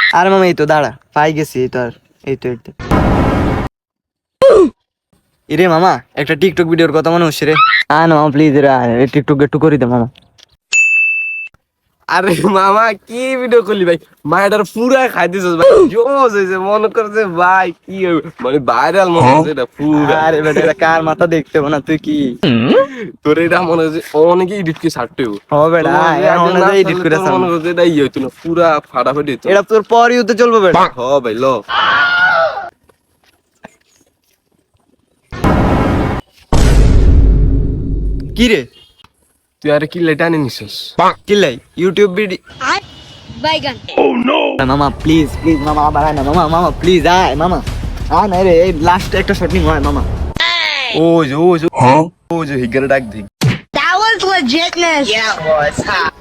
আরে মামা এই তো দাঁড়া পাই গেছি এই তো আর এই তো ইরে মামা একটা টিকটক ভিডিওর কথা মনে হচ্ছে রে না মামা প্লিজ রে টিকটক একটু করি দে মামা আরে মামা কি ভিডিও করলি ভাই মায়ের পুরা খাই দিছিস ভাই জোস হয়েছে মনে করছে ভাই কি মানে ভাইরাল মনে হচ্ছে এটা পুরা আরে বেটা এটা কার মাথা দেখতে হবে না তুই কি তোর এটা মনে হচ্ছে অনেকে এডিট করে ছাড়তে ও বেটা এখন এডিট করে মনে করছে এটা ইয়ে হইতো না পুরা ফাটাফাটি হইতো এটা তোর পর ইউতে চলবে বেটা হ ভাই ল কি রে তুই আরে কি লেটা আনি নিছিস কিলাই ইউটিউব ভিডিও বাইগান মামা প্লিজ প্লিজ মামা আবার আয় না মামা প্লিজ আয় মামা না রে এই লাস্ট একটা শট নিব হয় মামা ও যে হিগারে ডাক দি That was legitness. Yeah, it was.